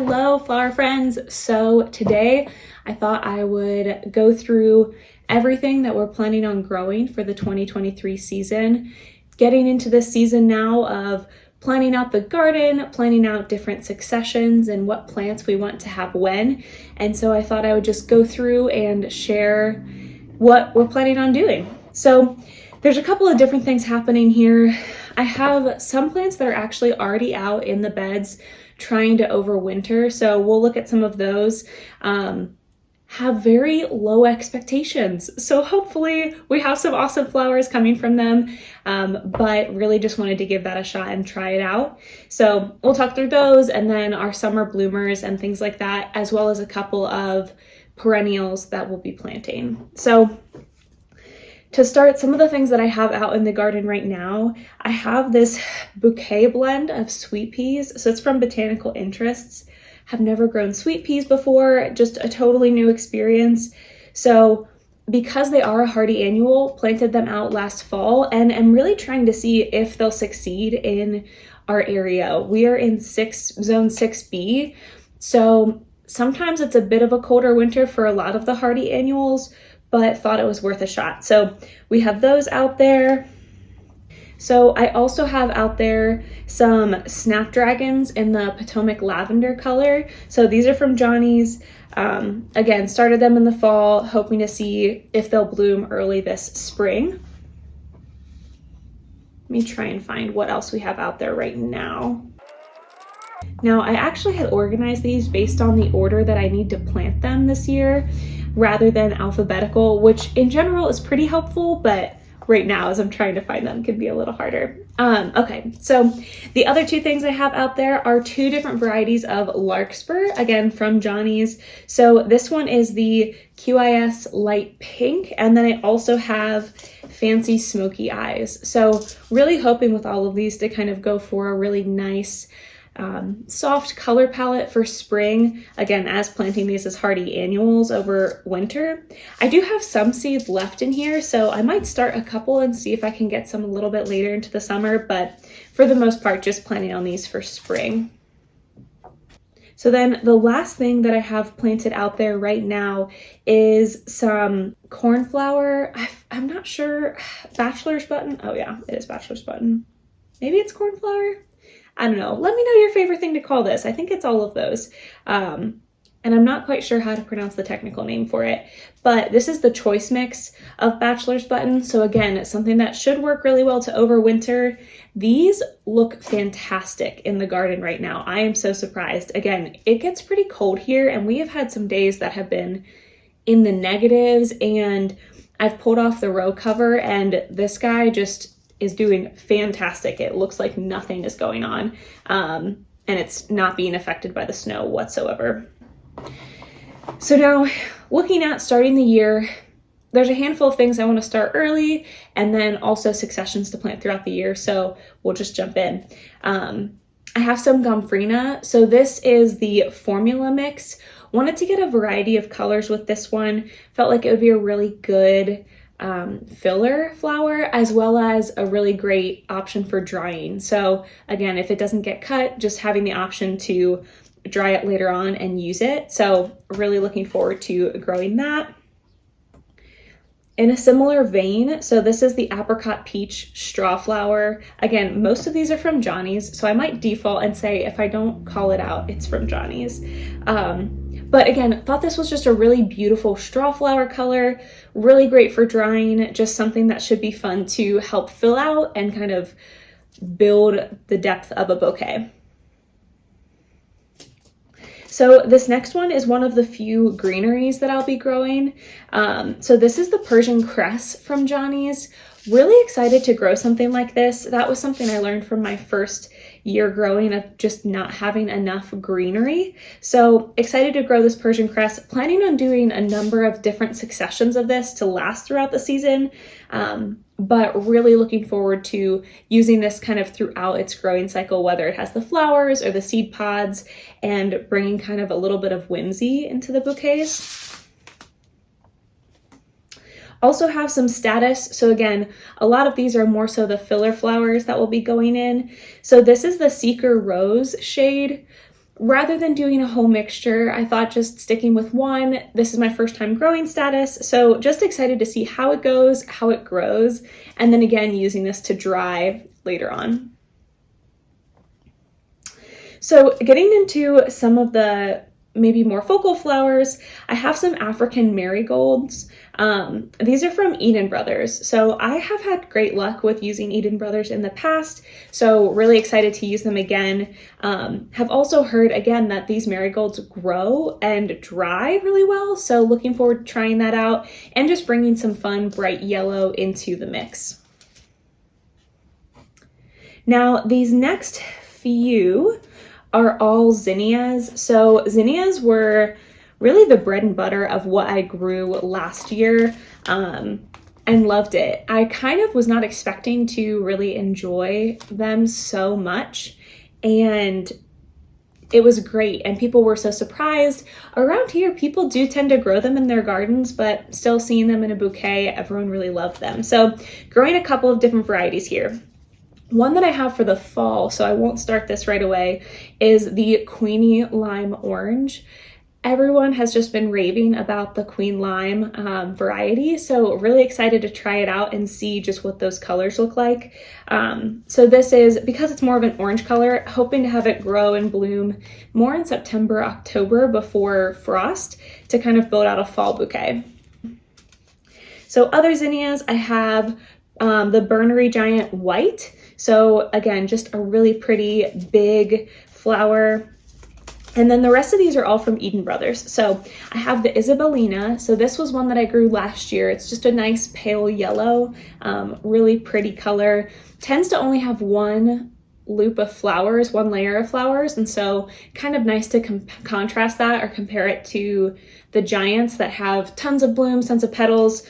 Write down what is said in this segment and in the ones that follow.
Hello, flower friends. So today I thought I would go through everything that we're planning on growing for the 2023 season. Getting into this season now of planning out the garden, planning out different successions and what plants we want to have when. And so I thought I would just go through and share what we're planning on doing. So there's a couple of different things happening here. I have some plants that are actually already out in the beds trying to overwinter. So we'll look at some of those. Have very low expectations. So hopefully we have some awesome flowers coming from them, but really just wanted to give that a shot and try it out. So we'll talk through those and then our summer bloomers and things like that, as well as a couple of perennials that we'll be planting. So to start, some of the things that I have out in the garden right now, I have this bouquet blend of sweet peas. So it's from Botanical Interests. Have never grown sweet peas before, just a totally new experience. So because they are a hardy annual, planted them out last fall and I'm really trying to see if they'll succeed in our area. We are in zone 6B. So sometimes it's a bit of a colder winter for a lot of the hardy annuals, but thought it was worth a shot. So we have those out there. So I also have out there some snapdragons in the Potomac lavender color. So these are from Johnny's. Again, started them in the fall, hoping to see if they'll bloom early this spring. Let me try and find what else we have out there right now. Now, I actually had organized these based on the order that I need to plant them this year, rather than alphabetical, which in general is pretty helpful, but right now as I'm trying to find them can be a little harder. Okay, so the other two things I have out there are two different varieties of larkspur, again from Johnny's. So this one is the QIS light pink, and then I also have fancy smoky eyes. So really hoping with all of these to kind of go for a really nice soft color palette for spring, again, as planting these as hardy annuals over winter. I do have some seeds left in here, so I might start a couple and see if I can get some a little bit later into the summer, but for the most part, just planning on these for spring. So then the last thing that I have planted out there right now is some cornflower. I'm not sure, bachelor's button. Oh yeah, it is bachelor's button. Maybe it's cornflower. I don't know. Let me know your favorite thing to call this. I think it's all of those. And I'm not quite sure how to pronounce the technical name for it, but this is the choice mix of bachelor's button. So again, it's something that should work really well to overwinter. These look fantastic in the garden right now. I am so surprised. Again, it gets pretty cold here and we have had some days that have been in the negatives and I've pulled off the row cover and this guy just is doing fantastic. It looks like nothing is going on and it's not being affected by the snow whatsoever. So now looking at starting the year, there's a handful of things I want to start early and then also successions to plant throughout the year. So we'll just jump in. I have some Gomphrena. So this is the formula mix. Wanted to get a variety of colors with this one. Felt like it would be a really good filler flower, as well as a really great option for drying. So again, if it doesn't get cut, just having the option to dry it later on and use it. So really looking forward to growing that. In a similar vein, so this is the apricot peach straw flower. Again, most of these are from Johnny's, so I might default and say if I don't call it out, it's from Johnny's. But again, thought this was just a really beautiful straw flower color, really great for drying, just something that should be fun to help fill out and kind of build the depth of a bouquet. So this next one is one of the few greeneries that I'll be growing. So this is the Persian cress from Johnny's. Really excited to grow something like this. That was something I learned from my first year growing of just not having enough greenery. So excited to grow this Persian cress, planning on doing a number of different successions of this to last throughout the season. But really looking forward to using this kind of throughout its growing cycle, whether it has the flowers or the seed pods, and bringing kind of a little bit of whimsy into the bouquets. Also have some status. So again, a lot of these are more so the filler flowers that will be going in. So this is the Seeker Rose shade. rather than doing a whole mixture, I thought just sticking with one. This is my first time growing status, so just excited to see how it goes, how it grows, and then again using this to dry later on. So getting into some of the maybe more focal flowers, I have some African marigolds. These are from Eden Brothers. So I have had great luck with using Eden Brothers in the past, so really excited to use them again. Have also heard again that these marigolds grow and dry really well, so looking forward to trying that out and just bringing some fun bright yellow into the mix. Now these next few are all zinnias. So zinnias were really the bread and butter of what I grew last year, and loved it. I kind of was not expecting to really enjoy them so much, and it was great, and people were so surprised. Around here, people do tend to grow them in their gardens, but still seeing them in a bouquet, everyone really loved them. So growing a couple of different varieties here. One that I have for the fall, so I won't start this right away, is the Queenie Lime Orange. Everyone has just been raving about the Queen Lime variety, so really excited to try it out and see just what those colors look like. So this is, because it's more of an orange color, hoping to have it grow and bloom more in September, October before frost to kind of build out a fall bouquet. So other zinnias, I have the Burnery Giant White. So again, just a really pretty big flower. And then the rest of these are all from Eden Brothers. So I have the Isabellina. So this was one that I grew last year. It's just a nice pale yellow, really pretty color. Tends to only have one loop of flowers, one layer of flowers. And so kind of nice to contrast that or compare it to the giants that have tons of blooms, tons of petals.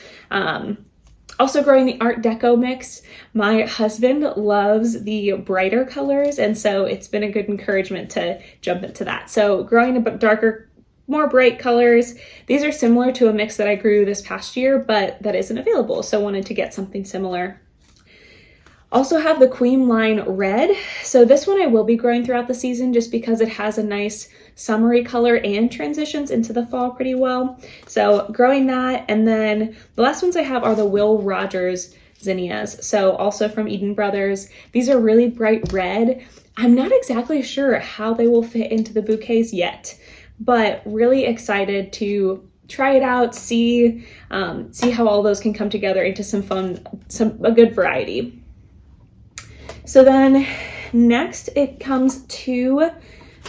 Also growing the Art Deco mix. My husband loves the brighter colors, and so it's been a good encouragement to jump into that. So growing a darker, more bright colors. These are similar to a mix that I grew this past year, but that isn't available, so wanted to get something similar. Also have the Queen Line Red. So this one I will be growing throughout the season just because it has a nice summery color and transitions into the fall pretty well. So growing that, and then the last ones I have are the Will Rogers zinnias. So also from Eden Brothers. These are really bright red. I'm not exactly sure how they will fit into the bouquets yet, but really excited to try it out, see how all those can come together into some fun, a good variety. So then next it comes to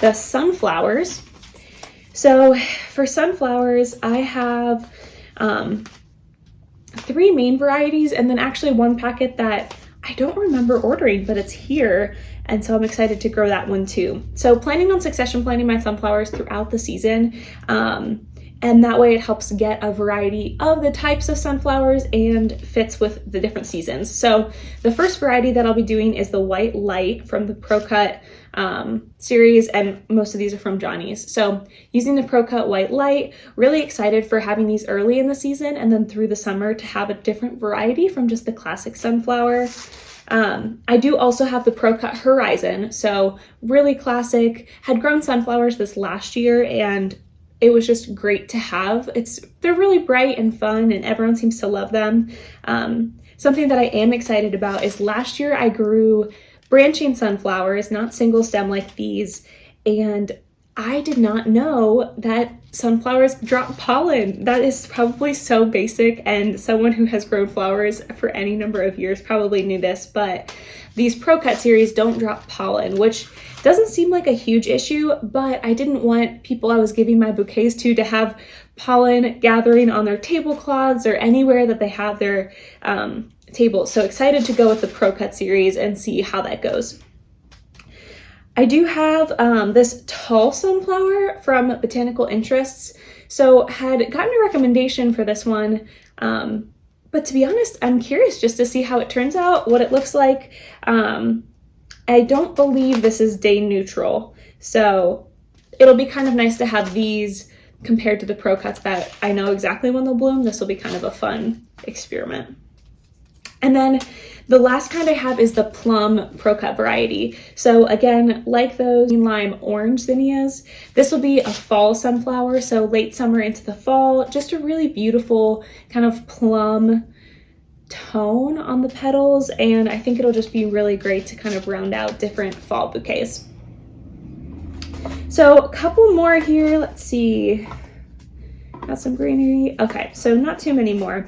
the sunflowers. So for sunflowers, I have 3 main varieties and then actually one packet that I don't remember ordering, but it's here. And so I'm excited to grow that one too. So planning on succession planting my sunflowers throughout the season. And that way it helps get a variety of the types of sunflowers and fits with the different seasons. So the first variety that I'll be doing is the White Light from the Pro Cut series, and most of these are from Johnny's. So using the Pro Cut White Light, really excited for having these early in the season and then through the summer to have a different variety from just the classic sunflower. I do also have the Pro Cut Horizon, so really classic. Had grown sunflowers this last year and it was just great to have. They're really bright and fun and everyone seems to love them. Something that I am excited about is last year I grew branching sunflowers, not single stem like these, and I did not know that sunflowers drop pollen. That is probably so basic, and someone who has grown flowers for any number of years probably knew this, but these Pro Cut series don't drop pollen, which doesn't seem like a huge issue, but I didn't want people I was giving my bouquets to have pollen gathering on their tablecloths or anywhere that they have their tables. So excited to go with the Pro Cut series and see how that goes. I do have this tall sunflower from Botanical Interests. So had gotten a recommendation for this one, but to be honest, I'm curious just to see how it turns out, what it looks like. I don't believe this is day neutral, so it'll be kind of nice to have these compared to the Pro Cuts that I know exactly when they'll bloom. This will be kind of a fun experiment. And then the last kind I have is the Plum Pro Cut variety. So again, like those lime orange zinnias, this will be a fall sunflower, so late summer into the fall, just a really beautiful kind of plum tone on the petals, and I think it'll just be really great to kind of round out different fall bouquets. So a couple more here, let's see, got some greenery. Okay, so not too many more.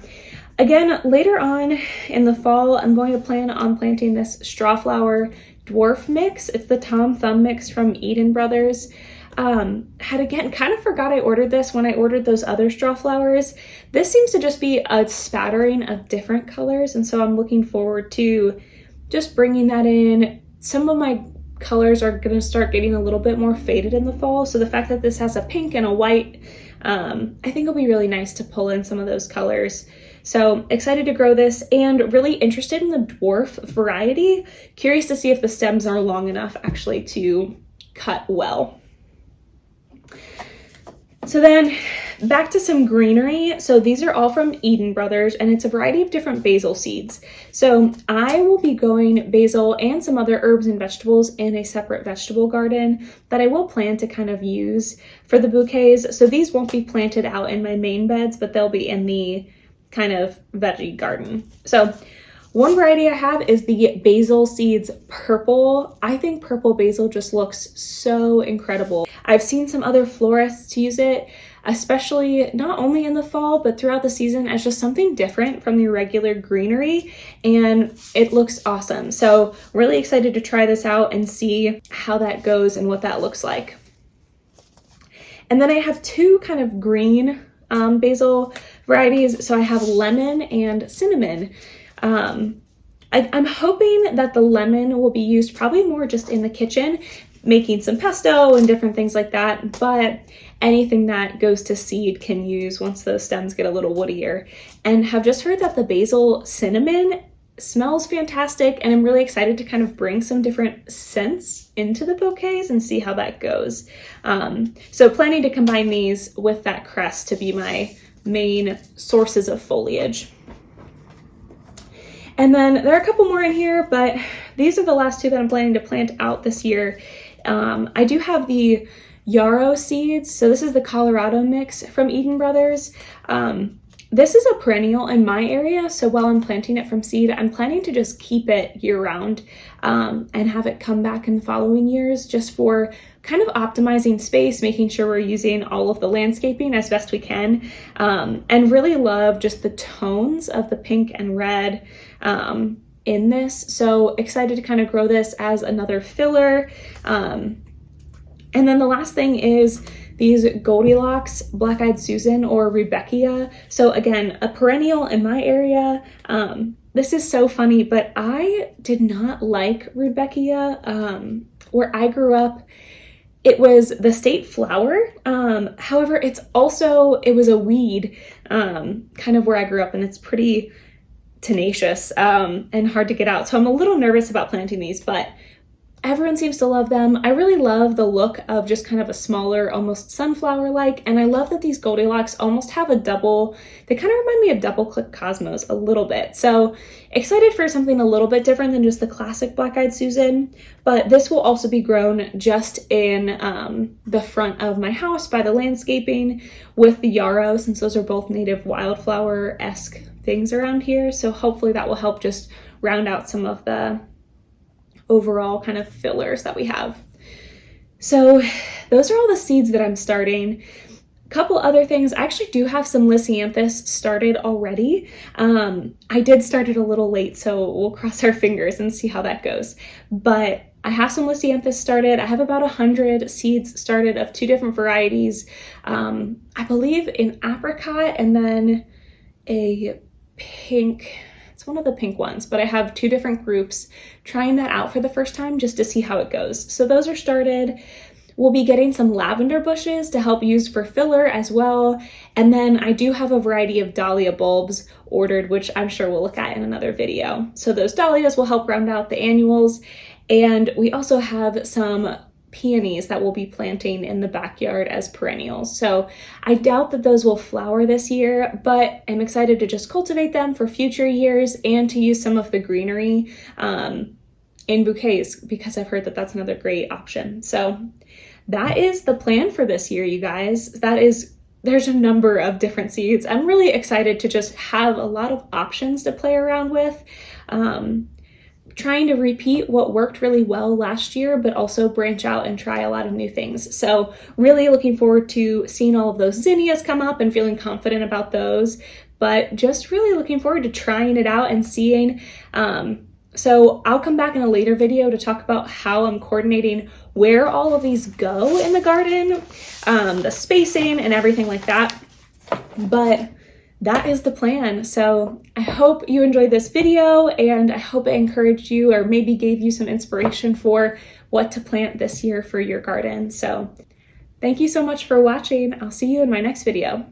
Again, later on in the fall, I'm going to plan on planting this Strawflower Dwarf mix. It's the Tom Thumb mix from Eden Brothers. Had again, kind of forgot I ordered this when I ordered those other Strawflowers. This seems to just be a spattering of different colors, and so I'm looking forward to just bringing that in. Some of my colors are going to start getting a little bit more faded in the fall, so the fact that this has a pink and a white, I think it'll be really nice to pull in some of those colors. So excited to grow this and really interested in the dwarf variety. Curious to see if the stems are long enough actually to cut well. So then back to some greenery. So these are all from Eden Brothers, and it's a variety of different basil seeds. So I will be growing basil and some other herbs and vegetables in a separate vegetable garden that I will plan to kind of use for the bouquets. So these won't be planted out in my main beds, but they'll be in the kind of veggie garden. So one variety I have is the Basil Seeds Purple. I think purple basil just looks so incredible. I've seen some other florists use it, especially not only in the fall, but throughout the season as just something different from the regular greenery, and it looks awesome. So really excited to try this out and see how that goes and what that looks like. And then I have two kind of green basil varieties. So I have lemon and cinnamon. I'm hoping that the lemon will be used probably more just in the kitchen, making some pesto and different things like that, but anything that goes to seed can use once those stems get a little woodier. And have just heard that the basil cinnamon smells fantastic, and I'm really excited to kind of bring some different scents into the bouquets and see how that goes. So planning to combine these with that cress to be my main sources of foliage. And then there are a couple more in here, but these are the last two that I'm planning to plant out this year. I do have the yarrow seeds. So this is the Colorado mix from Eden Brothers. This is a perennial in my area, so while I'm planting it from seed, I'm planning to just keep it year-round and have it come back in the following years, just for kind of optimizing space, making sure we're using all of the landscaping as best we can, and really love just the tones of the pink and red in this. So excited to kind of grow this as another filler. And then the last thing is these Goldilocks Black-Eyed Susan or Rudbeckia. So again, a perennial in my area. This is so funny, but I did not like Rudbeckia. Where I grew up, it was the state flower. However, it was a weed kind of where I grew up, and it's pretty tenacious and hard to get out. So I'm a little nervous about planting these, but everyone seems to love them. I really love the look of just kind of a smaller, almost sunflower-like, and I love that these Goldilocks almost have they kind of remind me of double click cosmos a little bit. So excited for something a little bit different than just the classic Black-Eyed Susan, but this will also be grown just in the front of my house by the landscaping with the yarrow, since those are both native wildflower-esque things around here. So hopefully that will help just round out some of the overall kind of fillers that we have. So those are all the seeds that I'm starting. A couple other things, I actually do have some Lisianthus started already. I did start it a little late, so we'll cross our fingers and see how that goes. But I have some Lisianthus started. I have about 100 seeds started of two different varieties. I believe an apricot and then a pink. It's one of the pink ones, but I have two different groups trying that out for the first time just to see how it goes. So those are started. We'll be getting some lavender bushes to help use for filler as well. And then I do have a variety of dahlia bulbs ordered, which I'm sure we'll look at in another video. So those dahlias will help round out the annuals. And we also have some peonies that we'll be planting in the backyard as perennials. So I doubt that those will flower this year, but I'm excited to just cultivate them for future years and to use some of the greenery in bouquets, because I've heard that that's another great option. So that is the plan for this year, you guys. There's a number of different seeds. I'm really excited to just have a lot of options to play around with. Trying to repeat what worked really well last year, but also branch out and try a lot of new things. So really looking forward to seeing all of those zinnias come up and feeling confident about those, but just really looking forward to trying it out and seeing. So I'll come back in a later video to talk about how I'm coordinating where all of these go in the garden, the spacing and everything like that. But that is the plan. So I hope you enjoyed this video, and I hope it encouraged you or maybe gave you some inspiration for what to plant this year for your garden. So thank you so much for watching. I'll see you in my next video.